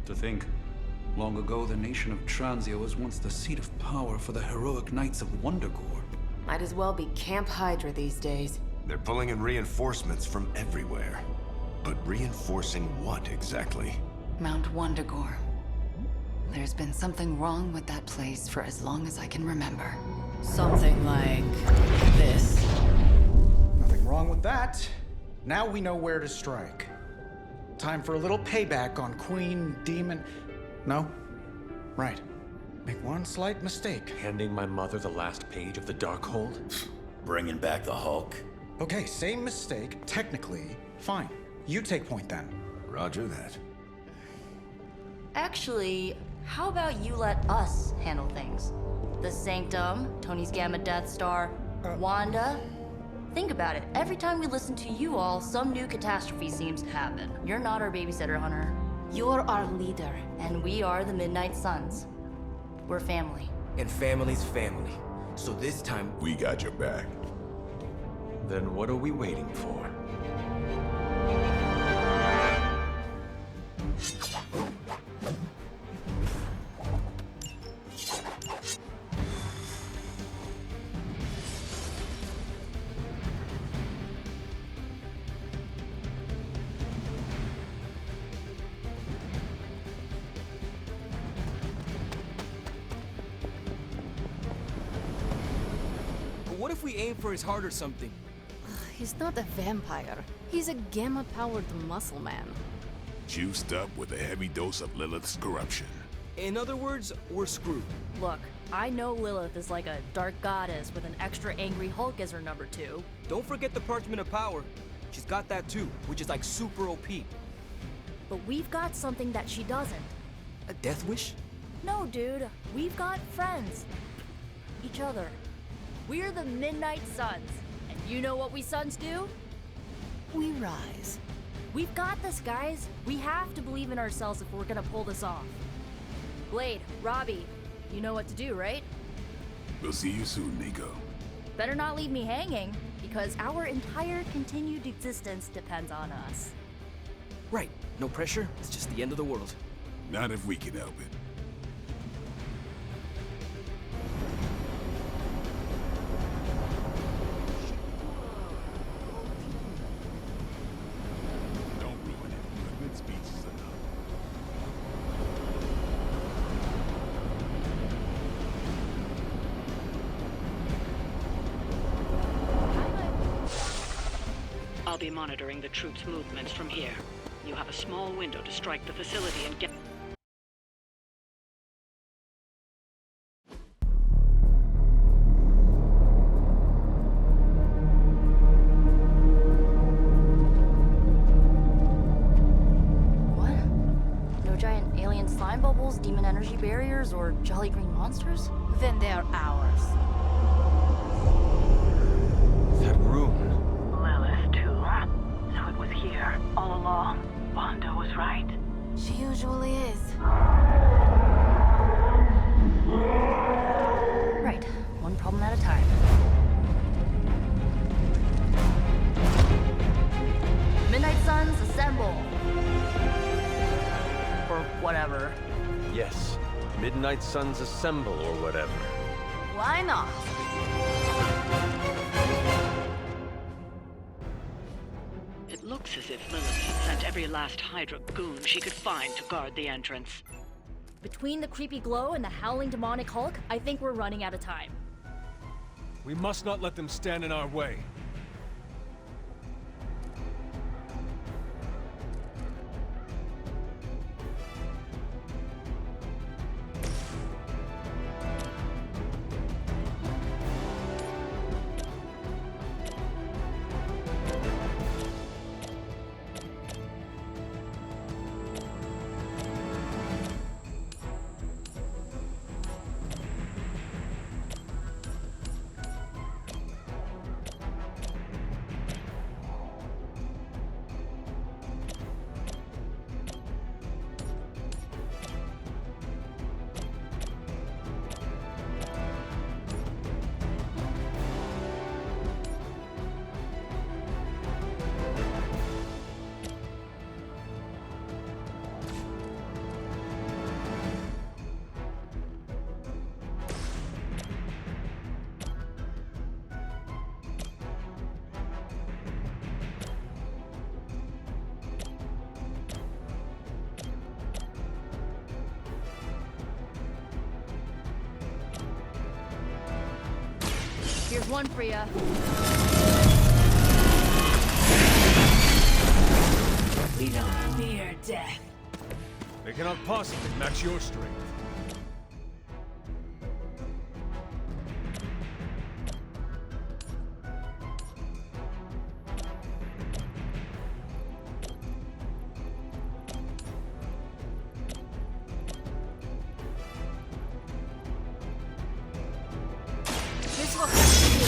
To think, long ago the nation of Transia was once the seat of power for the heroic knights of Wondergore. Might as well be Camp Hydra these days. They're pulling in reinforcements from everywhere. But reinforcing what exactly? Mount Wondergore. There's been something wrong with that place for as long as I can remember. Something like this. Nothing wrong with that. Now we know where to strike. Time for a little payback on Queen Demon... No? Right. Make one slight mistake. Handing my mother the last page of the Darkhold? Bringing back the Hulk. Okay, same mistake. Technically, fine. You take point then. Roger that. Actually, how about you let us handle things? The Sanctum, Tony's Gamma Death Star, Wanda. Think about it. Every time we listen to you all, some new catastrophe seems to happen. You're not our babysitter, Hunter. You're our leader. And we are the Midnight Suns. We're family. And family's family. So this time, we got your back. Then what are we waiting for? what if we aim for his heart or something? He's not a vampire. He's a gamma-powered muscle man. Juiced up with a heavy dose of Lilith's corruption. In other words, we're screwed. Look, I know Lilith is like a dark goddess with an extra angry Hulk as her number 2. Don't forget the Parchment of Power. She's got that too, which is like super OP. But we've got something that she doesn't. A death wish? No, dude. We've got friends. Each other. We're the Midnight Suns. And you know what we Suns do? We rise. We've got this, guys. We have to believe in ourselves if we're gonna pull this off. Blade, Robbie, you know what to do, right? We'll see you soon, Nico. Better not leave me hanging, because our entire continued existence depends on us. Right. No pressure. It's just the end of the world. Not if we can help it. Don't ruin it. A good speech is enough. I'll be monitoring the troops' movements from here. You have a small window to strike the facility and get... What? No giant alien slime bubbles, demon energy barriers, or jolly green monsters? Then they're ours. That room. Lilith, too. So it was here, all along. Wanda was right. She usually is. Right. One problem at a time. Midnight Suns, assemble! Or whatever. Yes. Midnight Suns assemble or whatever. Why not? It looks as if Lilith had sent every last Hydra goon she could find to guard the entrance. Between the creepy glow and the howling demonic Hulk, I think we're running out of time. We must not let them stand in our way. Here's one for ya. We don't fear death. They cannot possibly match your strength. This will have to do.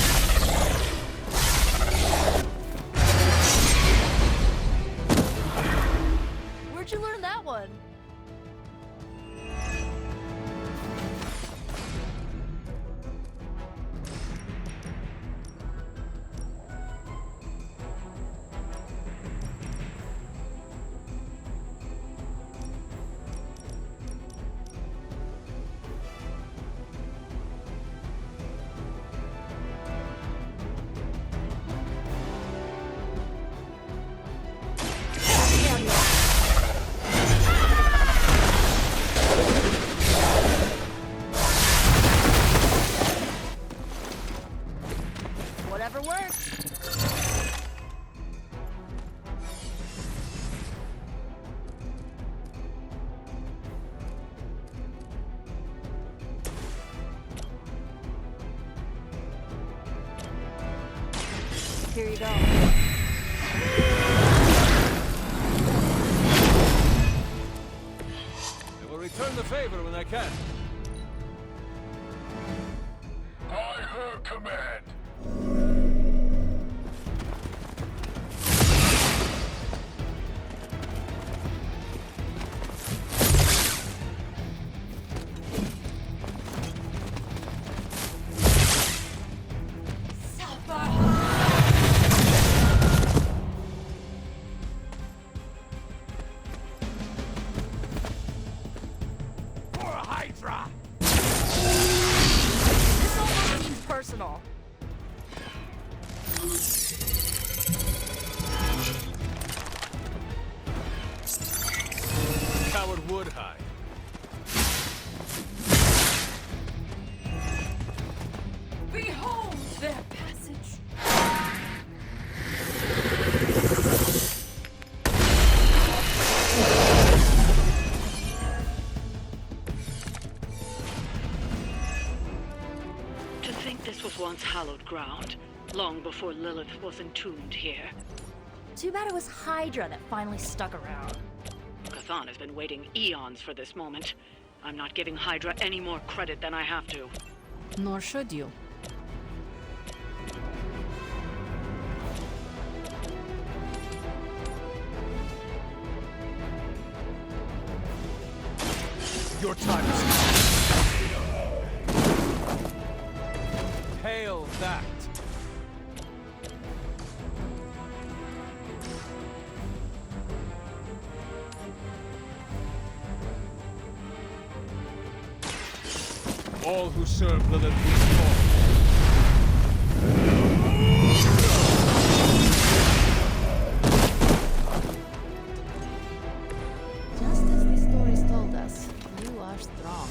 Where'd you learn that one? Whatever works. Here you go. I will return the favor when I can. By her command. For a Hydra! This almost seems personal. Coward would hide. Behold their passage. To think this was once hallowed ground, long before Lilith was entombed here. Too bad it was Hydra that finally stuck around. Cathan has been waiting eons for this moment. I'm not giving Hydra any more credit than I have to. Nor should you. Your time is Hail that! All who serve Lilith will fall. Just as the stories told us, you are strong.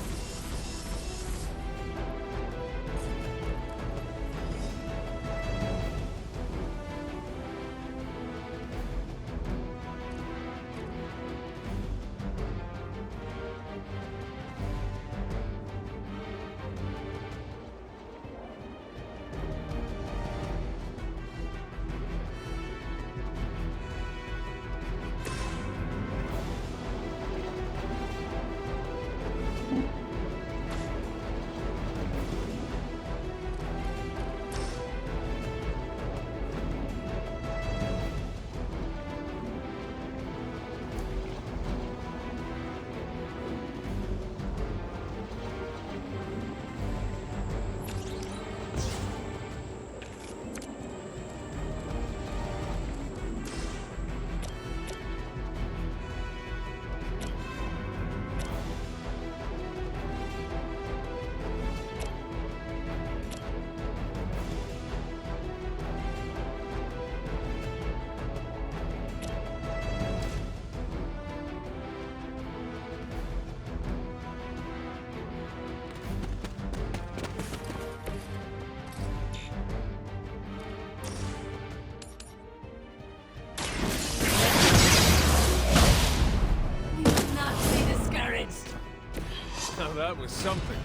that was something.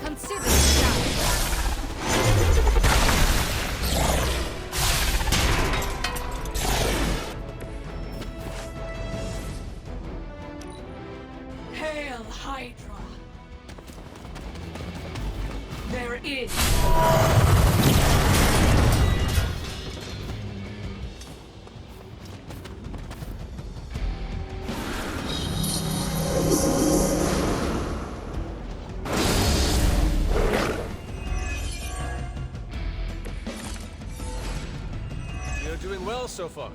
Consider it done. Hail Hydra! There is You're doing well so far.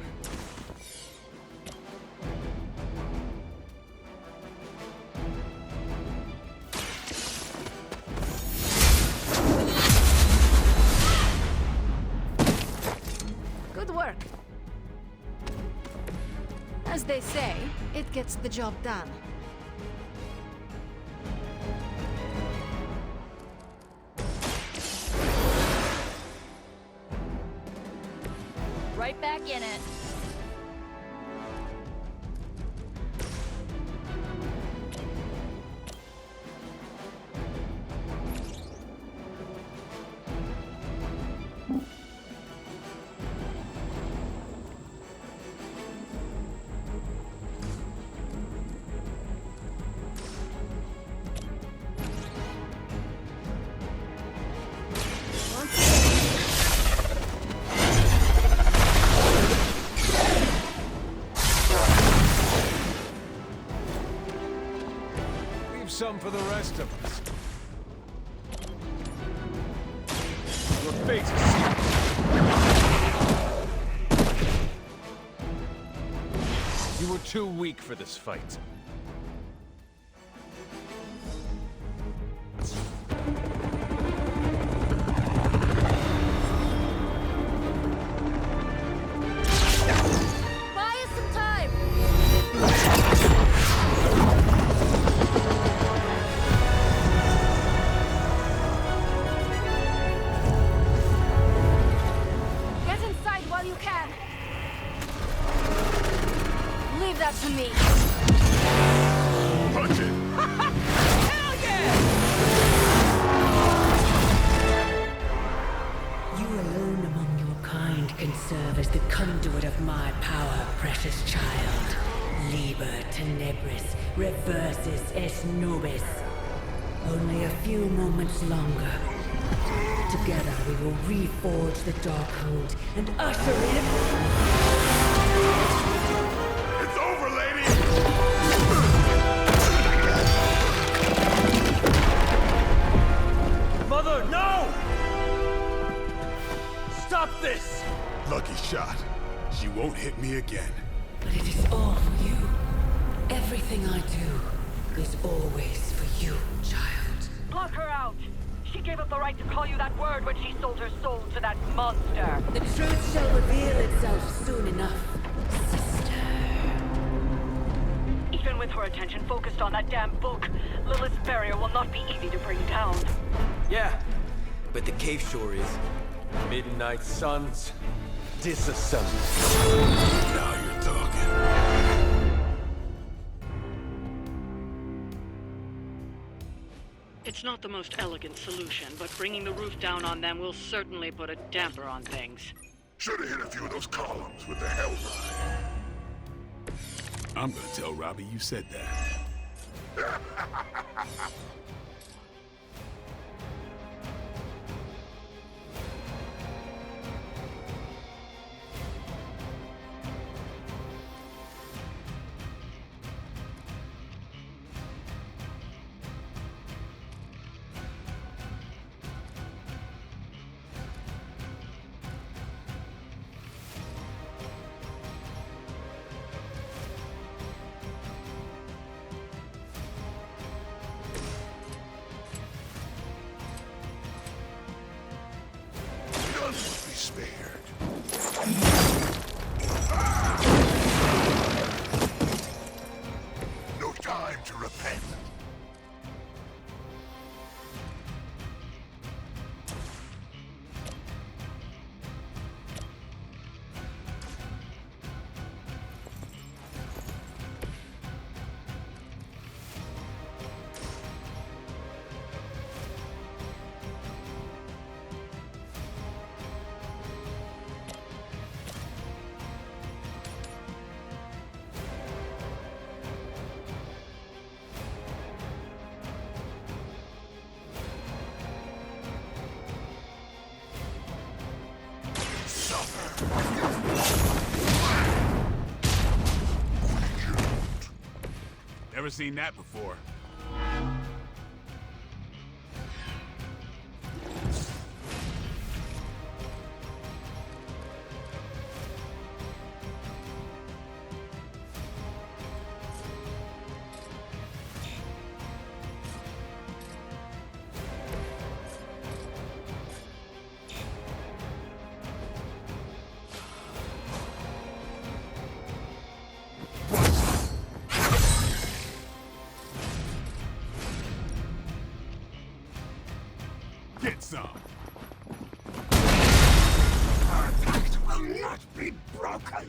Good work. As they say, it gets the job done. Right back in it. Leave some for the rest of us. Your fate is sealed. You were too weak for this fight. Buy us some time! Get inside while you can. Leave that to me. Punch it! Hell yeah! You alone among your kind can serve as the conduit of my power, precious child. Liber tenebris reversus es nobis. Only a few moments longer. Together we will reforge the Darkhold and usher in... It's over, lady! Mother, no! Stop this! Lucky shot. She won't hit me again. But it is all for you. Everything I do is always for you, child. Block her out! She gave up the right to call you that word when she sold her soul to that monster. The truth shall reveal itself soon enough, sister. Even with her attention focused on that damn book, Lilith's barrier will not be easy to bring down. Yeah, but the cave sure is. Midnight Suns, disassemble. Now you're talking. It's not the most elegant solution, but bringing the roof down on them will certainly put a damper on things. Should have hit a few of those columns with the hell ride. I'm gonna tell Robbie you said that. None must be spared. No time to repent. Never seen that before. Get some. Our pact will not be broken.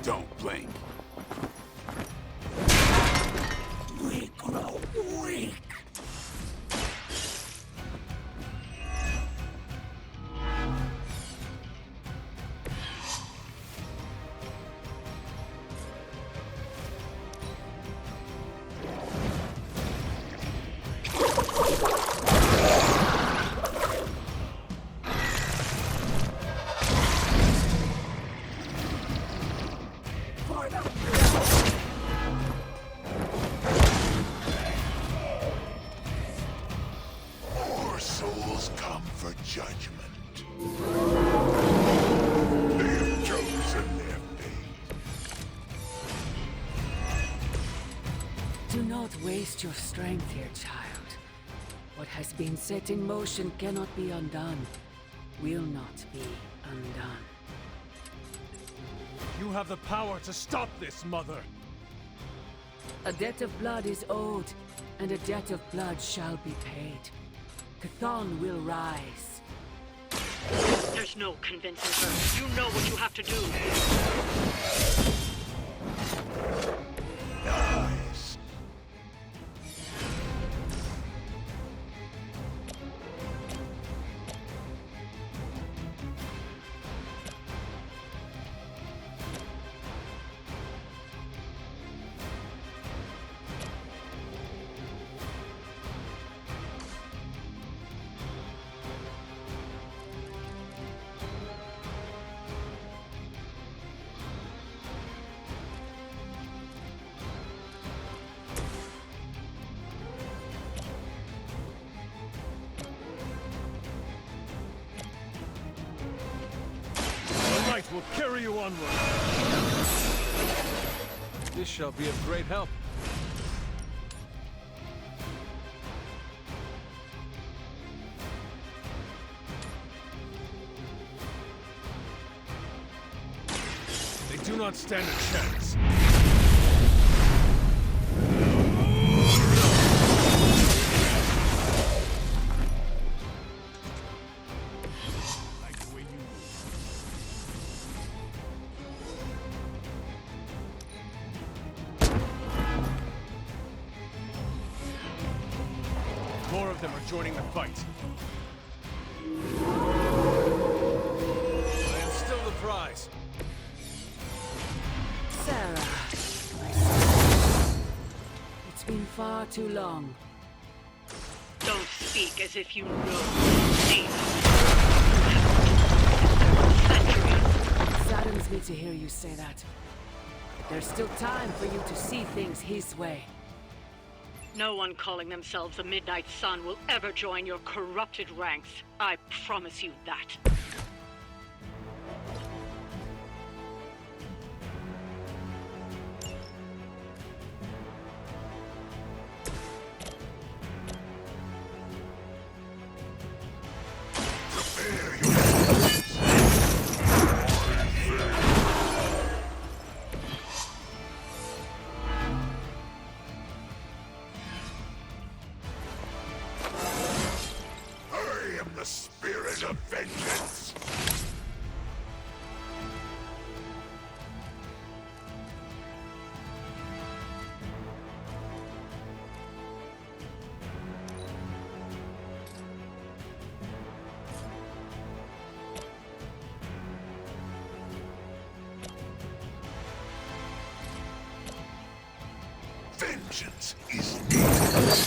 Don't blink. We grow weak. More souls come for judgment. They have chosen their fate. Do not waste your strength here, child. What has been set in motion cannot be undone. Will not be undone. You have the power to stop this, Mother! A debt of blood is owed, and a debt of blood shall be paid. Chthon will rise. There's no convincing her. You know what you have to do. Nice. The light will carry you onward! This shall be of great help. They do not stand a chance. Like the way you move. More of them are joining the fight. I am still the prize. Sarah, my son. It's been far too long. Don't speak as if you know. See. It saddens me to hear you say that. There's still time for you to see things his way. No one calling themselves the Midnight Sun will ever join your corrupted ranks. I promise you that. I am the spirit of vengeance. vengeance is needed.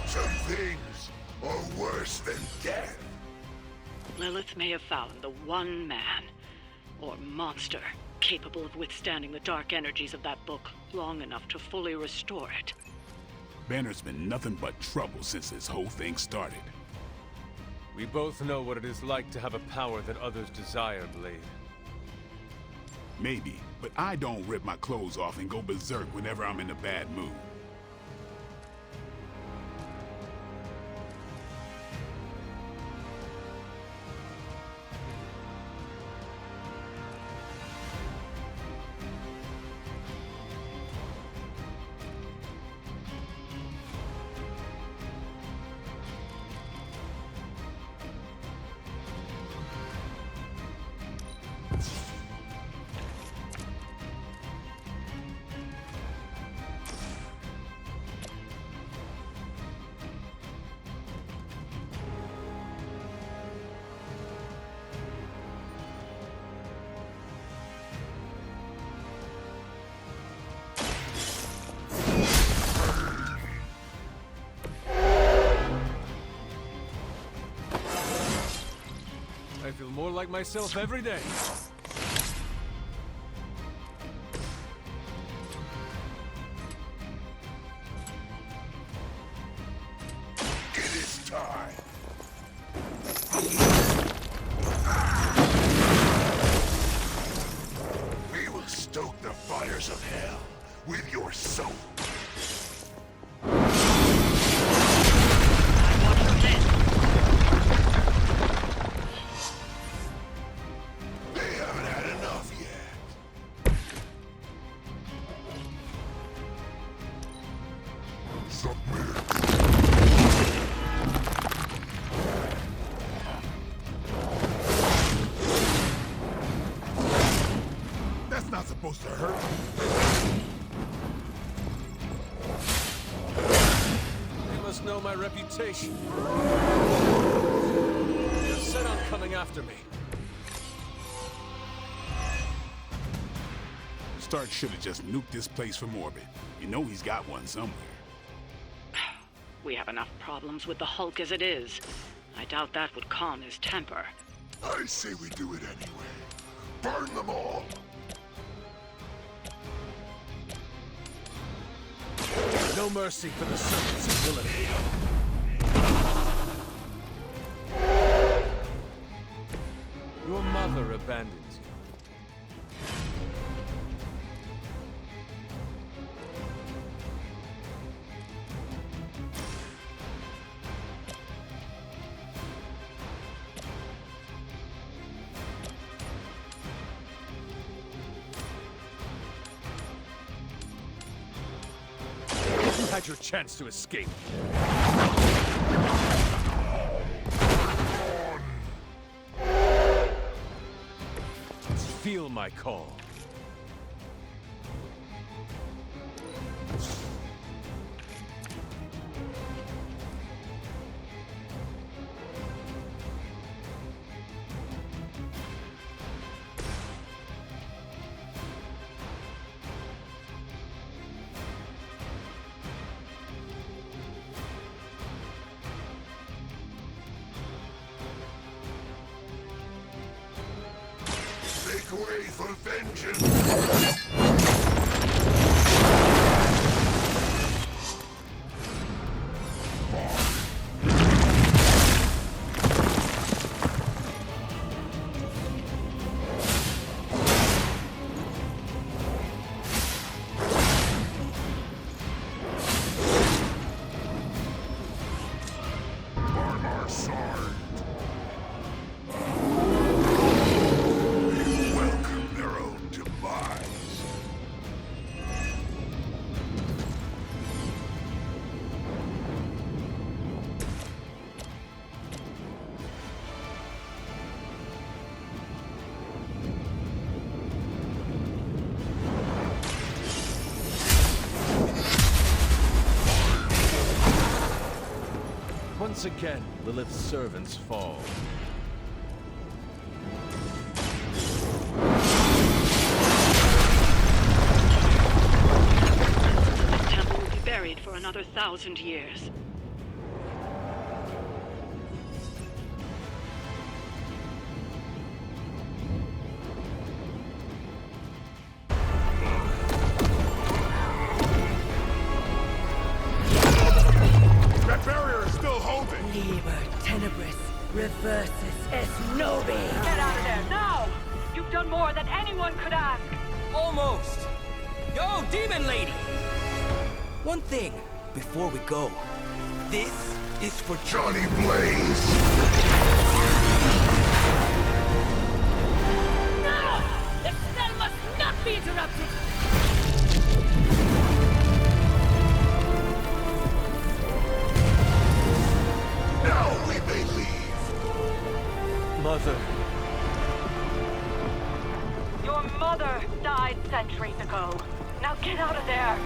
Some things are worse than death. Lilith may have found the one man, or monster, capable of withstanding the dark energies of that book long enough to fully restore it. Banner's been nothing but trouble since this whole thing started. We both know what it is like to have a power that others desire, Blade. Maybe, but I don't rip my clothes off and go berserk whenever I'm in a bad mood. I feel more like myself every day. It is time. We will stoke the fires of hell with your soul. That's not supposed to hurt. You must know my reputation. You're set on coming after me. Stark should have just nuked this place from orbit. You know he's got one somewhere. We have enough problems with the Hulk as it is. I doubt that would calm his temper. I say we do it anyway. Burn them all! No mercy for the servants of Lilith. Your mother abandons you. You had your chance to escape. Feel my call. Make way for vengeance! Once again, Lilith's servants fall. The temple will be buried for another 1,000 years. That barrier is still holding! Liber tenebris reversus es nobis. Get out of there, now! You've done more than anyone could ask! Almost! Yo, demon lady! One thing, before we go. This is for Johnny Blaze! No! The spell must not be interrupted! Now we may leave! Mother. Your mother died centuries ago. Now get out of there!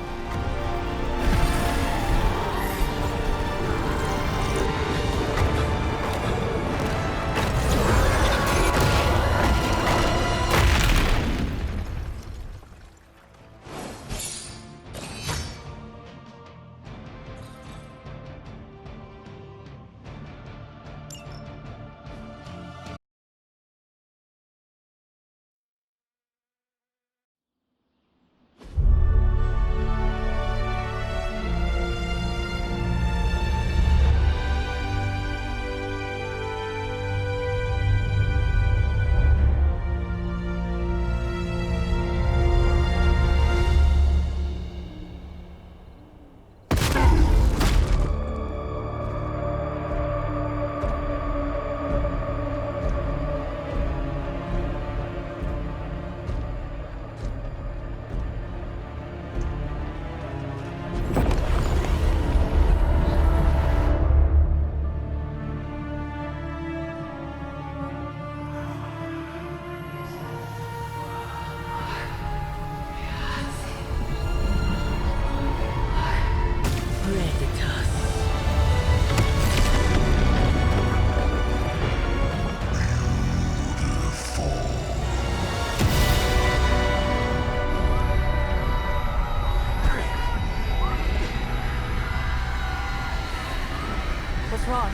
What's wrong?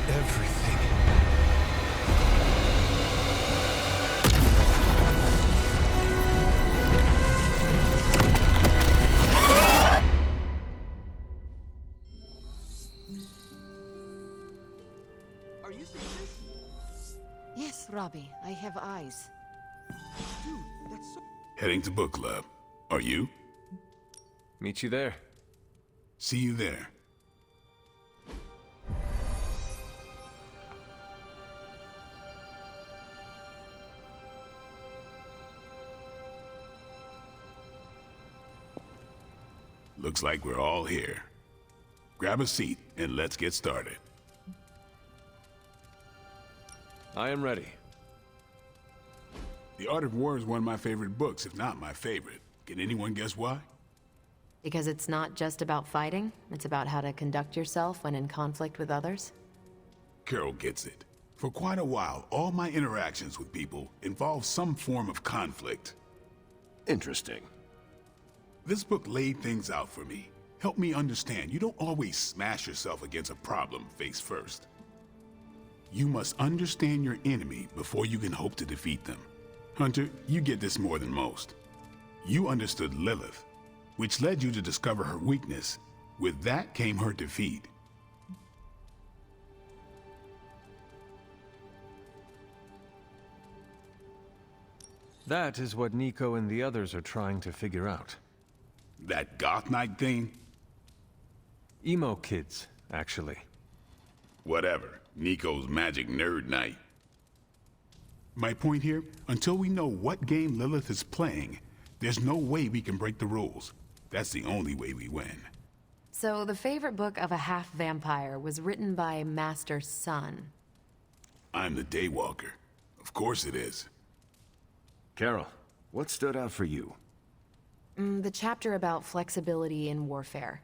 Everything. Are you seeing this? Yes, Robbie, I have eyes. Dude, that's so... Heading to book club. Are you? Meet you there. See you there. Looks like we're all here. Grab a seat and let's get started. I am ready. The Art of War is one of my favorite books, if not my favorite. Can anyone guess why? Because it's not just about fighting, it's about how to conduct yourself when in conflict with others? Carol gets it. For quite a while, all my interactions with people involve some form of conflict. Interesting. This book laid things out for me. Helped me understand you don't always smash yourself against a problem face first. You must understand your enemy before you can hope to defeat them. Hunter, you get this more than most. You understood Lilith, which led you to discover her weakness. With that came her defeat. That is what Nico and the others are trying to figure out. That goth knight thing? Emo kids, actually. Whatever. Nico's magic nerd knight. My point here, until we know what game Lilith is playing, there's no way we can break the rules. That's the only way we win. So the favorite book of a half-vampire was written by Master's son. I'm the Daywalker. Of course it is. Carol, what stood out for you? The chapter about flexibility in warfare.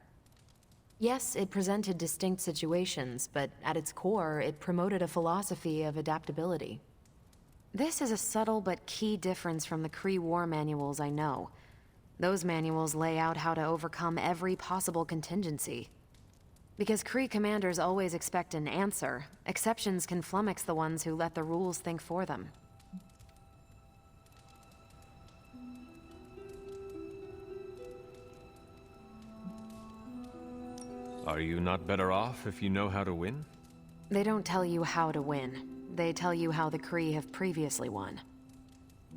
Yes, it presented distinct situations, but at its core, it promoted a philosophy of adaptability. This is a subtle but key difference from the Kree war manuals I know. Those manuals lay out how to overcome every possible contingency. Because Kree commanders always expect an answer, exceptions can flummox the ones who let the rules think for them. Are you not better off if you know how to win? They don't tell you how to win. They tell you how the Kree have previously won.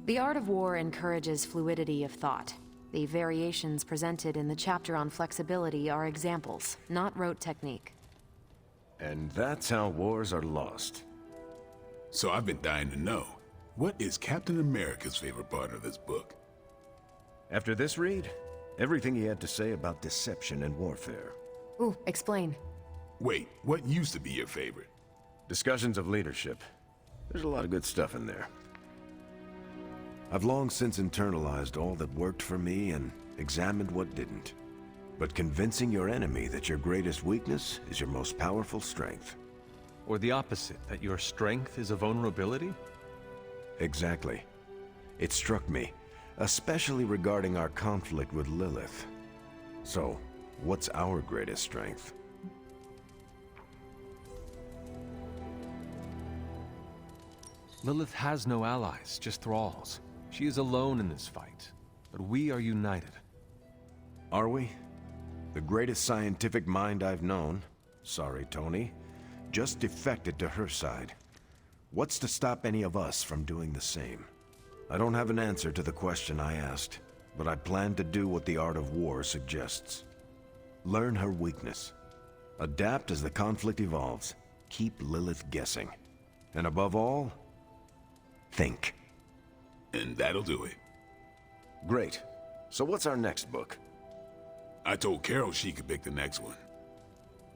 The art of war encourages fluidity of thought. The variations presented in the chapter on flexibility are examples, not rote technique. And that's how wars are lost. So I've been dying to know, what is Captain America's favorite part of this book? After this read, everything he had to say about deception and warfare. Ooh, explain. Wait, what used to be your favorite? Discussions of leadership. There's a lot of good stuff in there. I've long since internalized all that worked for me and examined what didn't. But convincing your enemy that your greatest weakness is your most powerful strength. Or the opposite, that your strength is a vulnerability? Exactly. It struck me, especially regarding our conflict with Lilith. So, what's our greatest strength? Lilith has no allies, just thralls. She is alone in this fight, but we are united. Are we? The greatest scientific mind I've known, sorry Tony, just defected to her side. What's to stop any of us from doing the same? I don't have an answer to the question I asked, but I plan to do what the art of war suggests. Learn her weakness. Adapt as the conflict evolves. Keep Lilith guessing. And above all, think. And that'll do it. Great. So what's our next book? I told Carol she could pick the next one.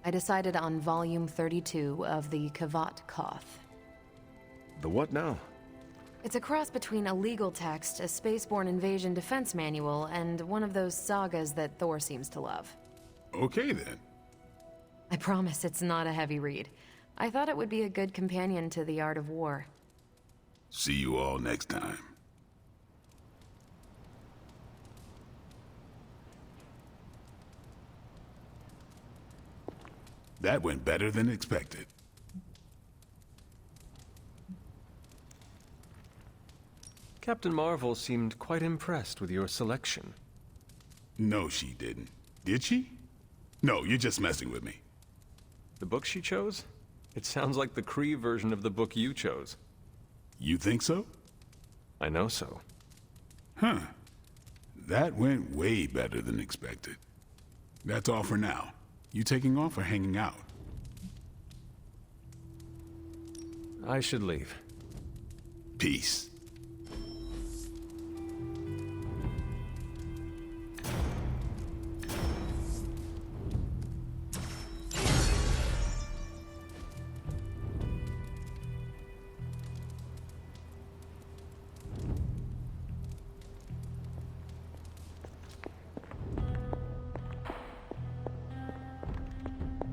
I decided on volume 32 of the Kavat Koth. The what now? It's a cross between a legal text, a spaceborne invasion defense manual, and one of those sagas that Thor seems to love. Okay then. I promise it's not a heavy read. I thought it would be a good companion to the art of war. See you all next time. That went better than expected. Captain Marvel seemed quite impressed with your selection. No, she didn't. Did she? No, you're just messing with me. The book she chose? It sounds like the Kree version of the book you chose. You think so? I know so. Huh. That went way better than expected. That's all for now. You taking off or hanging out? I should leave. Peace.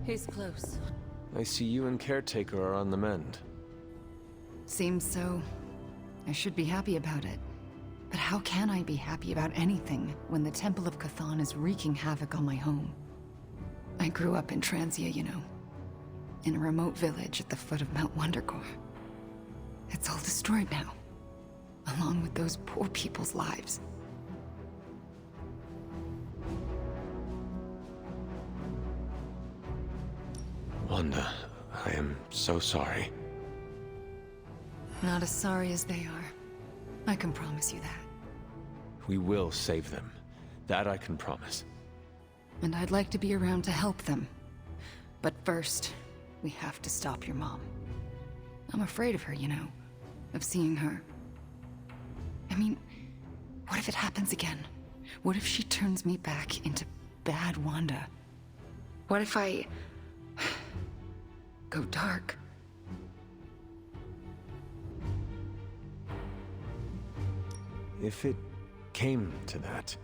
He's close. I see you and Caretaker are on the mend. Seems so. I should be happy about it. But how can I be happy about anything when the Temple of Cthon is wreaking havoc on my home? I grew up in Transia, you know. In a remote village at the foot of Mount Wondergore. It's all destroyed now. Along with those poor people's lives. Wanda, I am so sorry. Not as sorry as they are. I can promise you that. We will save them. That I can promise. And I'd like to be around to help them. But first, we have to stop your mom. I'm afraid of her, you know. Of seeing her. I mean, what if it happens again? What if she turns me back into bad Wanda? What if I go dark? If it came to that,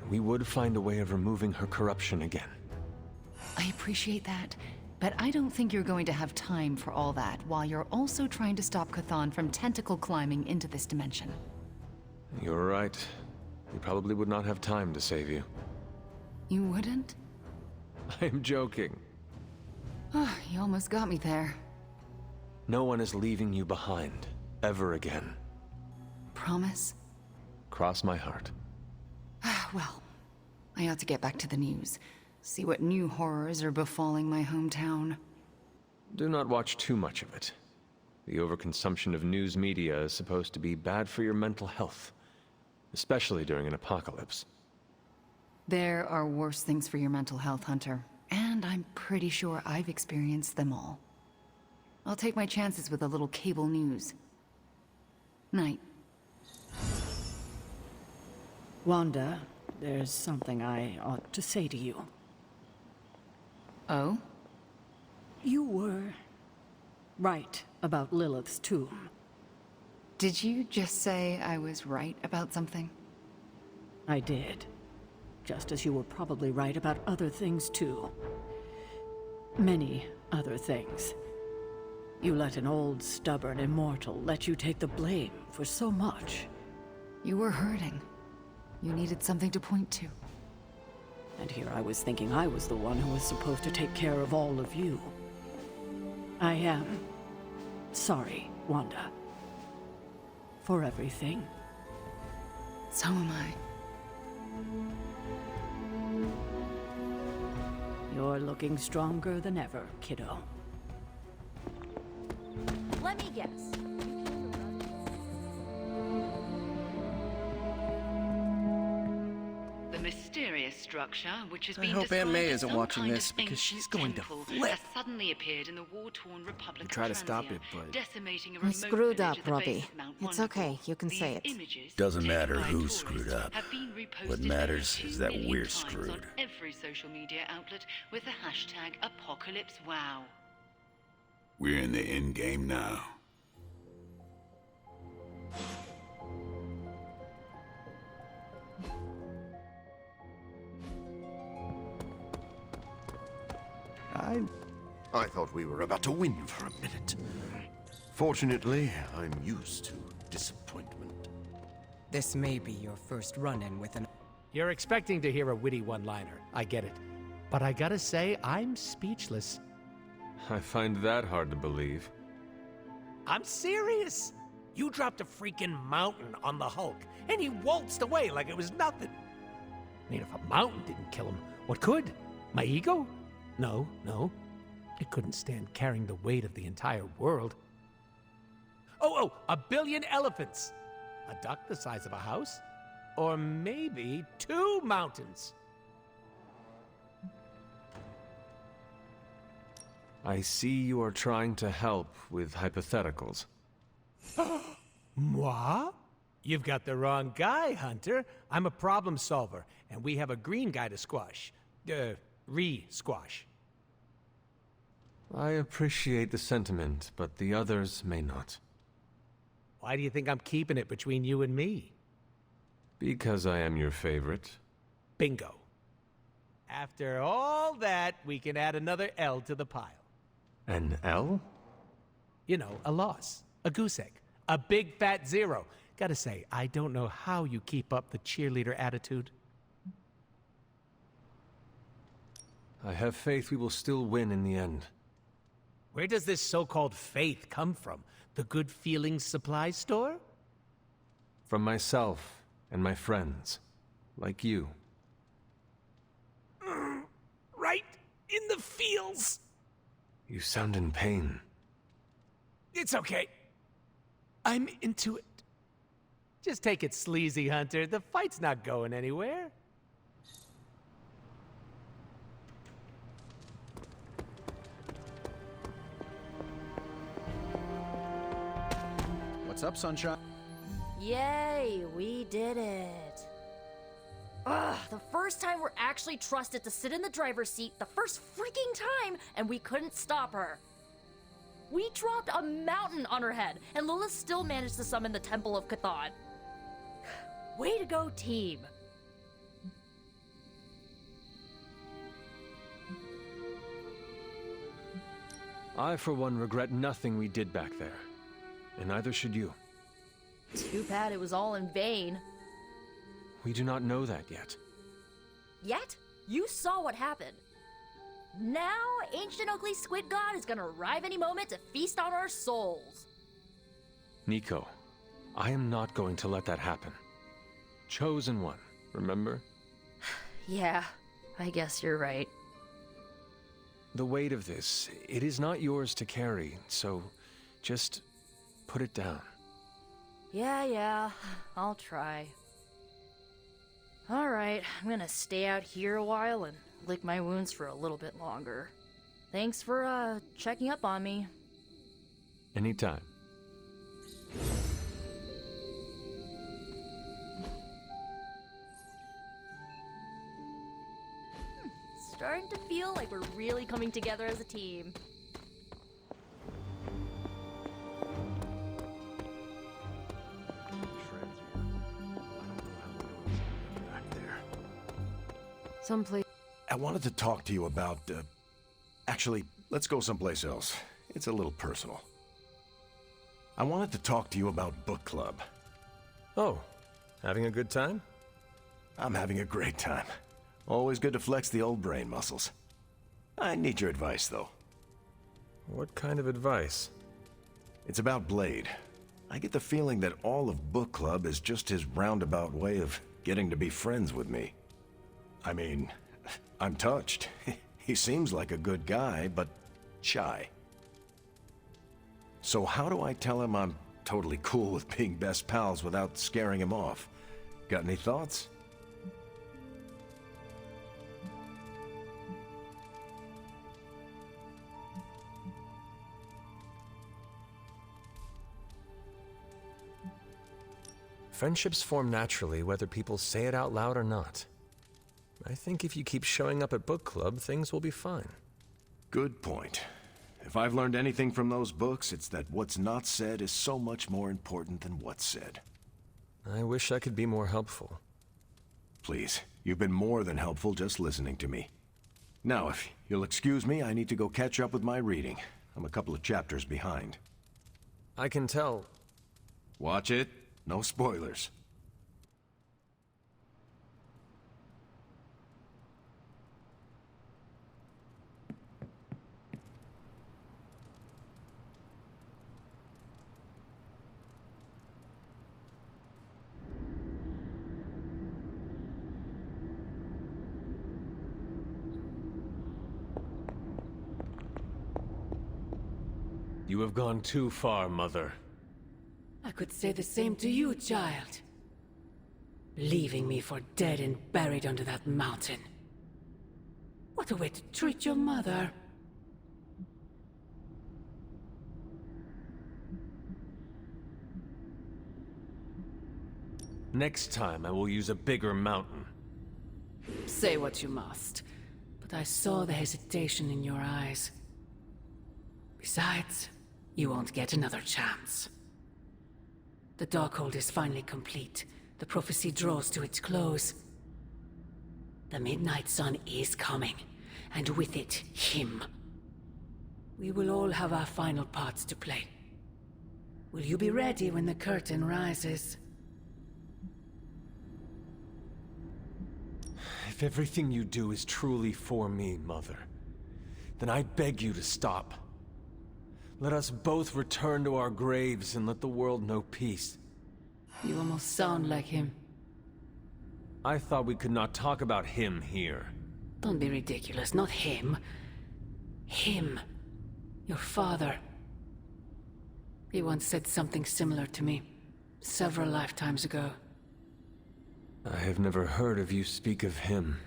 we would find a way of removing her corruption again. I appreciate that, but I don't think you're going to have time for all that while you're also trying to stop Chthon from tentacle climbing into this dimension. You're right. We probably would not have time to save you. You wouldn't? I'm joking. You almost got me there. No one is leaving you behind, ever again. Promise? Cross my heart. Well, I ought to get back to the news. See what new horrors are befalling my hometown. Do not watch too much of it. The overconsumption of news media is supposed to be bad for your mental health, especially during an apocalypse. There are worse things for your mental health, Hunter. And I'm pretty sure I've experienced them all. I'll take my chances with a little cable news. Night. Wanda, there's something I ought to say to you. Oh? You were right about Lilith's tomb. Did you just say I was right about something? I did. Just as you were probably right about other things, too. Many other things. You let an old, stubborn immortal let you take the blame for so much. You were hurting. You needed something to point to. And here I was thinking I was the one who was supposed to take care of all of you. I am sorry, Wanda. For everything. So am I. You're looking stronger than ever, kiddo. Let me guess. The mysterious structure, which has I been hope Aunt described May as isn't some watching kind this, of because she's ancient going to temple, flip. has suddenly appeared in the war-torn Republic of Try to stop Transia, it, but... decimating a I remote screwed village up, at the base Robbie. of Mount It's Wonderful. okay, you can These say it. images, Doesn't taken matter by who tourists, screwed up. have been reposted What over matters 2 is that million we're times screwed. on every social media outlet with the hashtag #ApocalypseWow. We're in the end game now. I thought we were about to win for a minute. Fortunately, I'm used to disappointment. This may be your first run-in with an... You're expecting to hear a witty one-liner. I get it. But I gotta say, I'm speechless. I find that hard to believe. I'm serious. You dropped a freaking mountain on the Hulk, and he waltzed away like it was nothing. I mean, if a mountain didn't kill him, what could? My ego? No. It couldn't stand carrying the weight of the entire world. Oh, 1 billion elephants. A duck the size of a house? Or maybe 2 mountains. I see you are trying to help with hypotheticals. Moi? You've got the wrong guy, Hunter. I'm a problem solver, and we have a green guy to squash. Re-squash. I appreciate the sentiment, but the others may not. Why do you think I'm keeping it between you and me? Because I am your favorite. Bingo. After all that, we can add another L to the pile. An L? You know, a loss. A goose egg. A big fat 0. Gotta say, I don't know how you keep up the cheerleader attitude. I have faith we will still win in the end. Where does this so-called faith come from? The Good Feelings supply store? From myself and my friends, like you. Right in the feels. You sound in pain. It's okay. I'm into it. Just take it sleazy, Hunter. The fight's not going anywhere. What's up, Sunshine? Yay, we did it. Ugh, the first time we're actually trusted to sit in the driver's seat, the first freaking time, and we couldn't stop her. We dropped a mountain on her head, and Lilith still managed to summon the Temple of Chthon. Way to go, team. I, for one, regret nothing we did back there. And neither should you. Too bad it was all in vain. We do not know that yet. Yet? You saw what happened. Now, ancient ugly squid god is gonna arrive any moment to feast on our souls. Nico, I am not going to let that happen. Chosen one, remember? Yeah, I guess you're right. The weight of this, it is not yours to carry, so just put it down. Yeah, I'll try. Alright, I'm gonna stay out here a while and lick my wounds for a little bit longer. Thanks for, checking up on me. Anytime. Starting to feel like we're really coming together as a team. Someplace. I wanted to talk to you about, actually, let's go someplace else. It's a little personal. I wanted to talk to you about book club. Oh, having a good time? I'm having a great time. Always good to flex the old brain muscles. I need your advice, though. What kind of advice? It's about Blade. I get the feeling that all of book club is just his roundabout way of getting to be friends with me. I mean, I'm touched. He seems like a good guy, but shy. So how do I tell him I'm totally cool with being best pals without scaring him off? Got any thoughts? Friendships form naturally whether people say it out loud or not. I think if you keep showing up at book club, things will be fine. Good point. If I've learned anything from those books, it's that what's not said is so much more important than what's said. I wish I could be more helpful. Please, you've been more than helpful just listening to me. Now, if you'll excuse me, I need to go catch up with my reading. I'm a couple of chapters behind. I can tell. Watch it. No spoilers. You have gone too far, Mother. I could say the same to you, child. Leaving me for dead and buried under that mountain. What a way to treat your mother. Next time, I will use a bigger mountain. Say what you must, but I saw the hesitation in your eyes. Besides, you won't get another chance. The Darkhold is finally complete. The prophecy draws to its close. The Midnight Sun is coming, and with it, him. We will all have our final parts to play. Will you be ready when the curtain rises? If everything you do is truly for me, Mother, then I beg you to stop. Let us both return to our graves and let the world know peace. You almost sound like him. I thought we could not talk about him here. Don't be ridiculous, not him. Him. Your father. He once said something similar to me, several lifetimes ago. I have never heard of you speak of him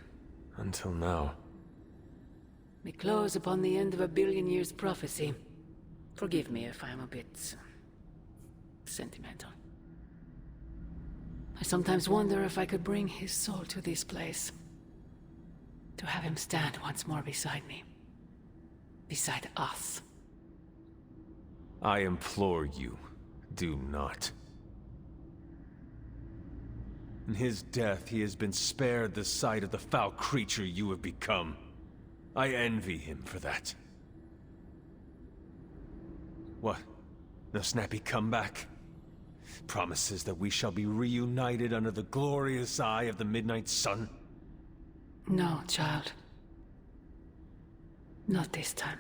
until now. We close upon the end of a billion years prophecy. Forgive me if I'm a bit sentimental. I sometimes wonder if I could bring his soul to this place. To have him stand once more beside me. Beside us. I implore you, do not. In his death, he has been spared the sight of the foul creature you have become. I envy him for that. What? No snappy comeback? Promises that we shall be reunited under the glorious eye of the midnight sun? No, child. Not this time.